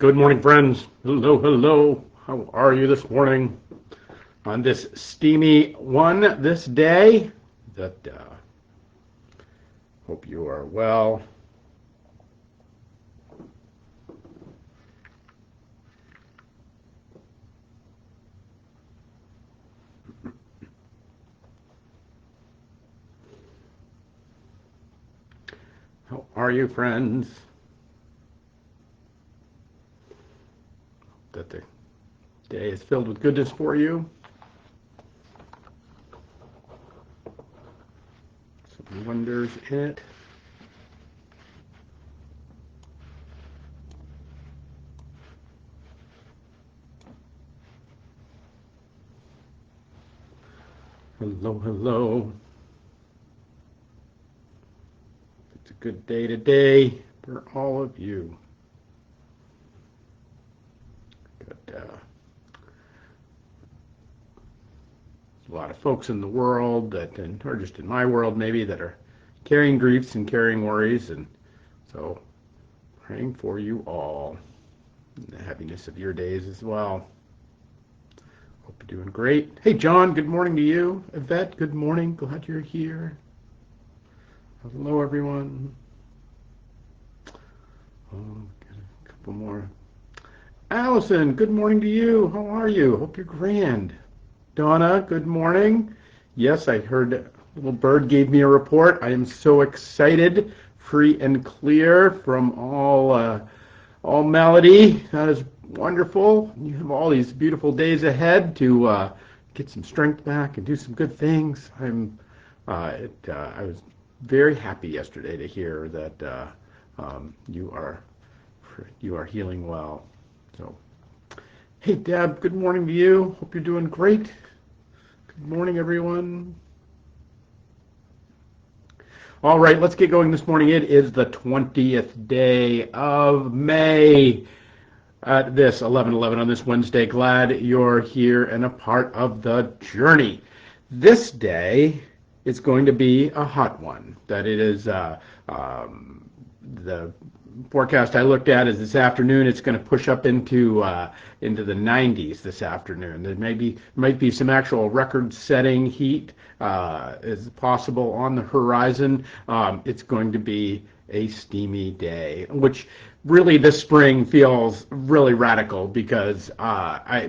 Good morning, friends. Hello, hello. How are you this morning on this steamy one this day? Hope you are well. How are you, friends? That the day is filled with goodness for you. Some wonders in it. Hello, hello. It's a good day today for all of you. A lot of folks in the world or just in my world maybe, that are carrying griefs and carrying worries, and so praying for you all and the happiness of your days as well. Hope you're doing great. Hey, John, good morning to you. Yvette, good morning. Glad you're here. Hello, everyone. Got a couple more. Allison, good morning to you. How are you? Hope you're grand. Donna, good morning. Yes, I heard a little bird gave me a report. I am so excited, free and clear from all malady. That is wonderful. You have all these beautiful days ahead to get some strength back and do some good things. I was very happy yesterday to hear that you are healing well. So, hey, Deb, good morning to you. Hope you're doing great. Good morning, everyone. All right, let's get going this morning. It is the 20th day of May at this 11:11 on this Wednesday. Glad you're here and a part of the journey. This day is going to be a hot one. That it is the forecast I looked at is this afternoon. It's going to push up into the 90s this afternoon. There might be some actual record-setting heat is possible on the horizon. It's going to be a steamy day, which really this spring feels really radical because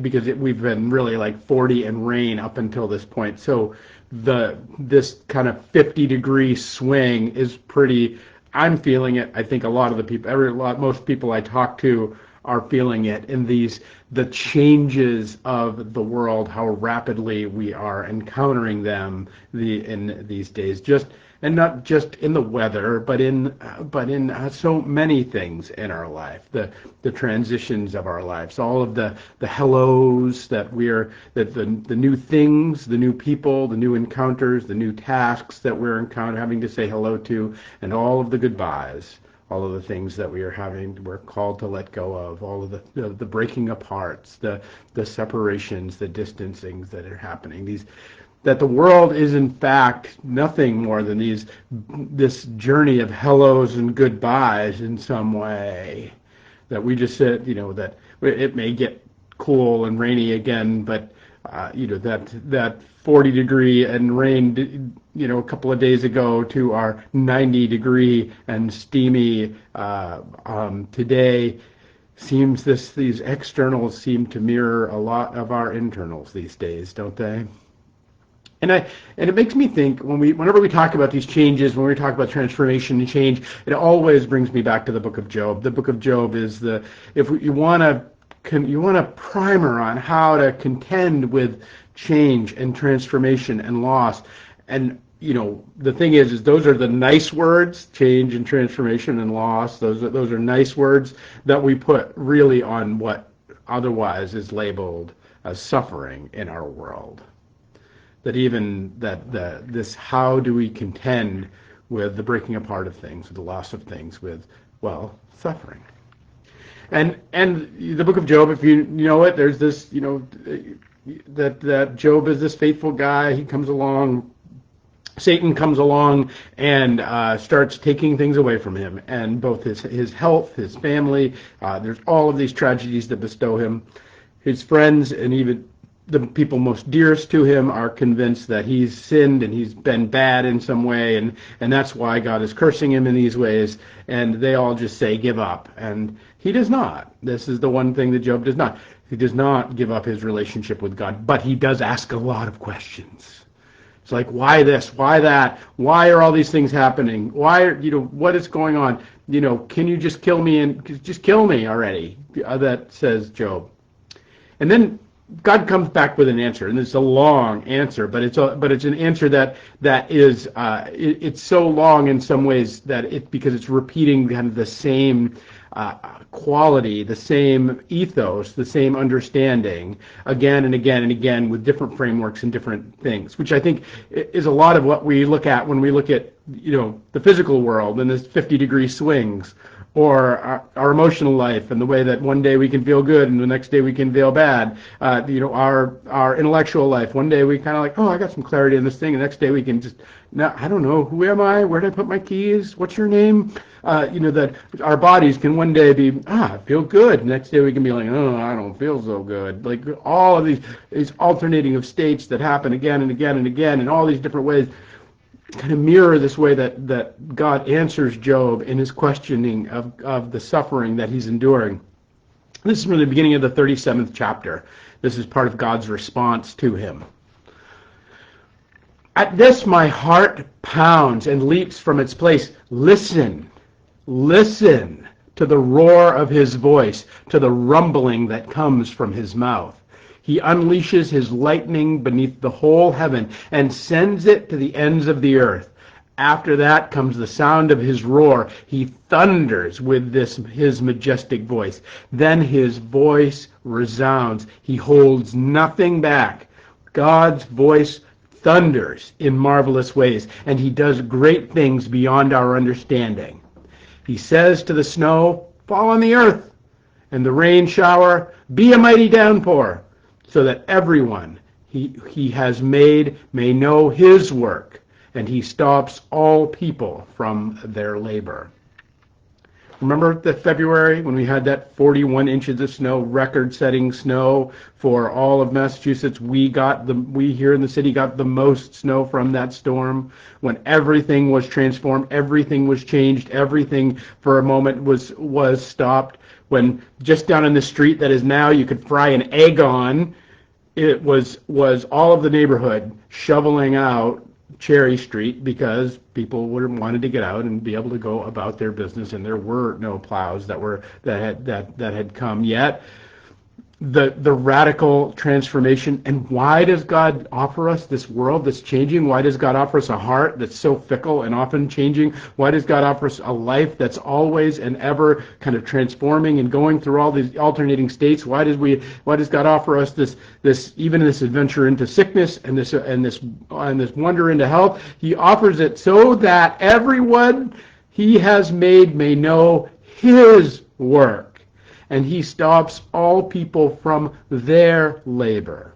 we've been really like 40 and rain up until this point. So this kind of 50-degree swing is pretty. I'm feeling it. I think a lot of the people, most people I talk to are feeling it in the changes of the world, how rapidly we are encountering them in these days. And not just in the weather, but in so many things in our life, the transitions of our lives, all of the hellos that the new things, the new people, the new encounters, the new tasks that we're having to say hello to, and all of the goodbyes, all of the things that we're called to let go of, all of the breaking apart, the separations, the distancings that are happening. That the world is in fact nothing more than this journey of hellos and goodbyes in some way. That we just said, that it may get cool and rainy again, but that 40-degree and rain, a couple of days ago to our 90-degree and steamy today. These externals seem to mirror a lot of our internals these days, don't they? And it makes me think whenever we talk about these changes, when we talk about transformation and change, it always brings me back to the Book of Job. The Book of Job is if you want a primer on how to contend with change and transformation and loss. And the thing is those are the nice words, change and transformation and loss. Those are nice words that we put really on what otherwise is labeled as suffering in our world. This how do we contend with the breaking apart of things, with the loss of things, with suffering. And the Book of Job, if you know it, there's this that Job is this faithful guy. He comes along Satan comes along and starts taking things away from him, and both his health, his family. There's all of these tragedies that bestow him. His friends and even the people most dearest to him are convinced that he's sinned and he's been bad in some way, and that's why God is cursing him in these ways. And they all just say, give up. And he does not. This is the one thing that Job does not. He does not give up his relationship with God, but he does ask a lot of questions. It's like, why this? Why that? Why are all these things happening? Why are, what is going on? Can you just kill me and just kill me already? That says Job. And then God comes back with an answer, and it's a long answer, but it's an answer that is it's so long in some ways that because it's repeating kind of the same quality, the same ethos, the same understanding again and again and again with different frameworks and different things, which I think is a lot of what we look at when we look at the physical world and this 50-degree swings, or our emotional life and the way that one day we can feel good and the next day we can feel bad. Our intellectual life. One day we kind of like, oh, I got some clarity in this thing, and the next day we can just, no, I don't know, who am I? Where did I put my keys? What's your name? That our bodies can one day be, I feel good. Next day we can be like, oh, I don't feel so good. Like all of these alternating of states that happen again and again and again in all these different ways kind of mirror this way that God answers Job in his questioning of the suffering that he's enduring. This is from the beginning of the 37th chapter. This is part of God's response to him. At this my heart pounds and leaps from its place. Listen to the roar of his voice, to the rumbling that comes from his mouth. He unleashes his lightning beneath the whole heaven and sends it to the ends of the earth. After that comes the sound of his roar. He thunders with his majestic voice. Then his voice resounds. He holds nothing back. God's voice thunders in marvelous ways, and he does great things beyond our understanding. He says to the snow, fall on the earth, and the rain shower, be a mighty downpour, so that everyone he has made may know his work, and he stops all people from their labor. Remember that February when we had that 41 inches of snow, record-setting snow for all of Massachusetts? We here in the city got the most snow from that storm, when everything was transformed, everything was changed, everything for a moment was stopped. When just down in the street that is now you could fry an egg on, it was all of the neighborhood shoveling out Cherry Street because people wanted to get out and be able to go about their business, and there were no plows that had come yet. The radical transformation. And why does God offer us this world that's changing? Why does God offer us a heart that's so fickle and often changing? Why does God offer us a life that's always and ever kind of transforming and going through all these alternating states? Why does God offer us this even this adventure into sickness and this wonder into health? He offers it so that everyone he has made may know his work, and he stops all people from their labor.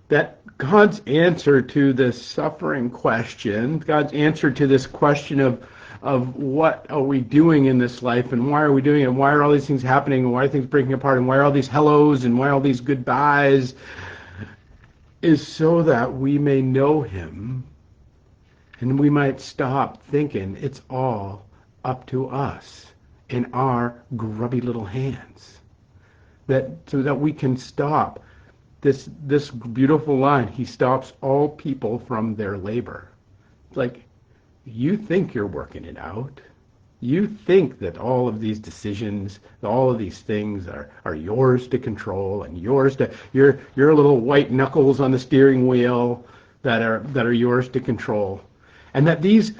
That God's answer to this suffering question, God's answer to this question of what are we doing in this life, and why are we doing it, and why are all these things happening, and why are things breaking apart, and why are all these hellos, and why all these goodbyes, is so that we may know him, and we might stop thinking it's all up to us in our grubby little hands, so that we can stop this beautiful line. He stops all people from their labor. Like, you think you're working it out. You think that all of these decisions, all of these things are yours to control, and yours to your little white knuckles on the steering wheel that are yours to control, and that these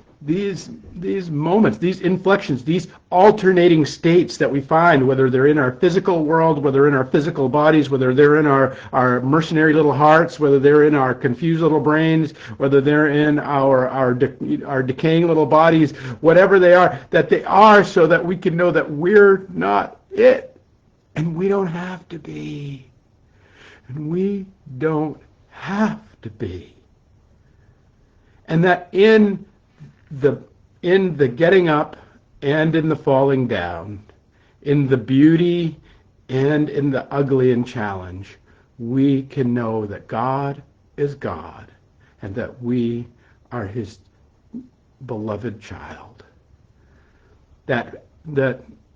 moments, these inflections, these alternating states that we find, whether they're in our physical world, whether in our physical bodies, whether they're in our mercenary little hearts, whether they're in our confused little brains, whether they're in our decaying little bodies, whatever they are, that they are so that we can know that we're not it, and we don't have to be, and we don't have to be. And that in the getting up and in the falling down, in the beauty and in the ugly and challenge, we can know that God is God and that we are his beloved child. That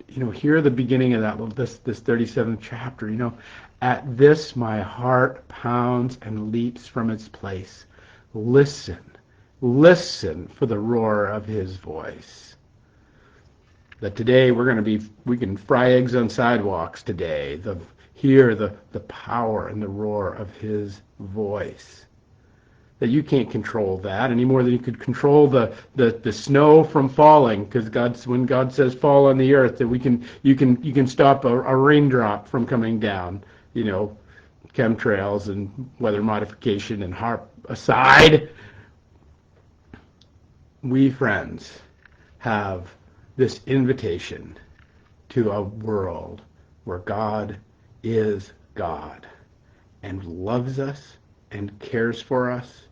here at the beginning of this 37th chapter, at this my heart pounds and leaps from its place. Listen for the roar of his voice. That today we can fry eggs on sidewalks today. Hear the power and the roar of his voice. That you can't control that any more than you could control the snow from falling, because when God says fall on the earth, that you can stop a raindrop from coming down. Chemtrails and weather modification and HAARP aside, we friends have this invitation to a world where God is God and loves us and cares for us,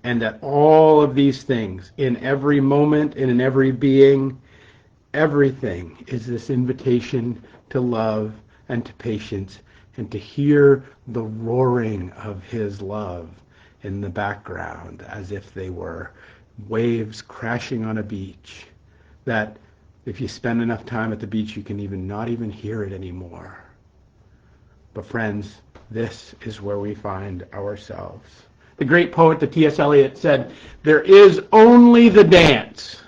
and that all of these things in every moment and in every being, everything is this invitation to love and to patience and to hear the roaring of his love in the background as if they were waves crashing on a beach, that if you spend enough time at the beach you can not even hear it anymore. But friends, this is where we find ourselves. The great poet, the T.S. Eliot, said, there is only the dance.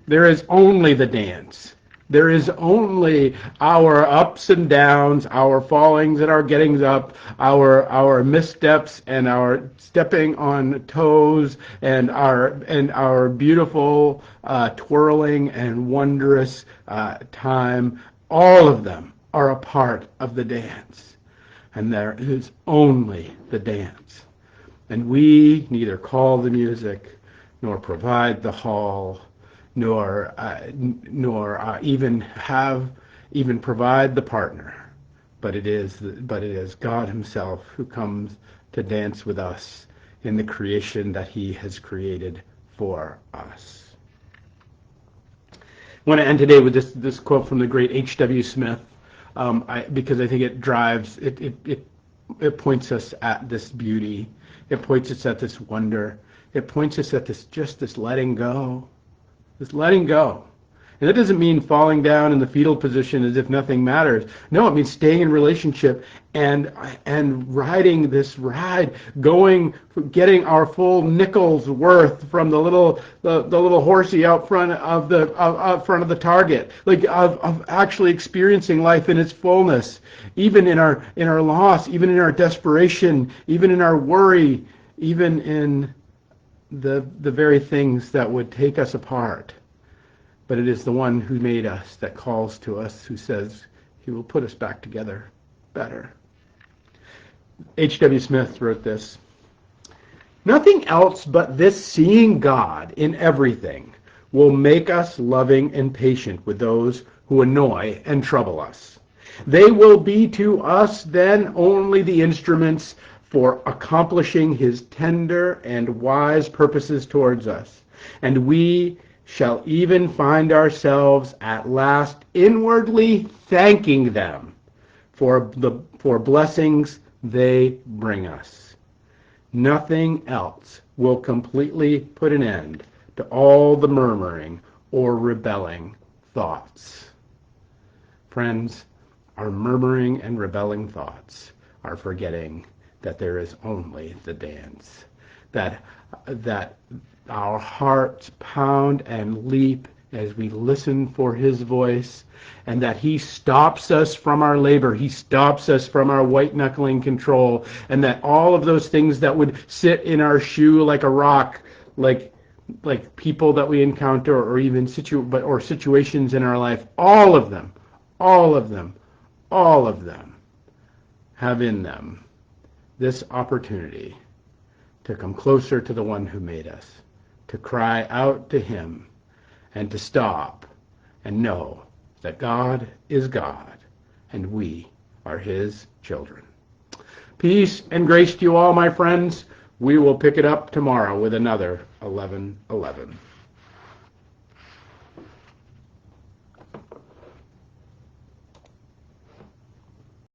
There is only the dance. There is only our ups and downs, our fallings and our gettings up, our missteps and our stepping on toes, and our beautiful twirling and wondrous time. All of them are a part of the dance. And there is only the dance. And we neither call the music, nor provide the hall, nor even provide the partner, but it is God Himself who comes to dance with us in the creation that He has created for us. I want to end today with this quote from the great H.W. Smith, because I think it points us at this beauty. It points us at this wonder. It points us at this letting go. This letting go. And that doesn't mean falling down in the fetal position as if nothing matters. No, it means staying in relationship and riding this ride, getting our full nickel's worth from the little horsey out front of the target, like of actually experiencing life in its fullness, even in our loss, even in our desperation, even in our worry, even in the very things that would take us apart. But it is the one who made us that calls to us, who says He will put us back together better. H.W. Smith wrote this: nothing else but this seeing God in everything will make us loving and patient with those who annoy and trouble us. They will be to us then only the instruments for accomplishing His tender and wise purposes towards us, and we shall even find ourselves at last inwardly thanking them for blessings they bring us. Nothing else will completely put an end to all the murmuring or rebelling thoughts. Friends, our murmuring and rebelling thoughts are forgetting that there is only the dance, that our hearts pound and leap as we listen for His voice, and that He stops us from our labor, He stops us from our white-knuckling control, and that all of those things that would sit in our shoe like a rock, like people that we encounter, or even situations in our life, all of them have in them this opportunity to come closer to the one who made us, to cry out to Him, and to stop and know that God is God and we are His children. Peace and grace to you all, my friends. We will pick it up tomorrow with another 11:11.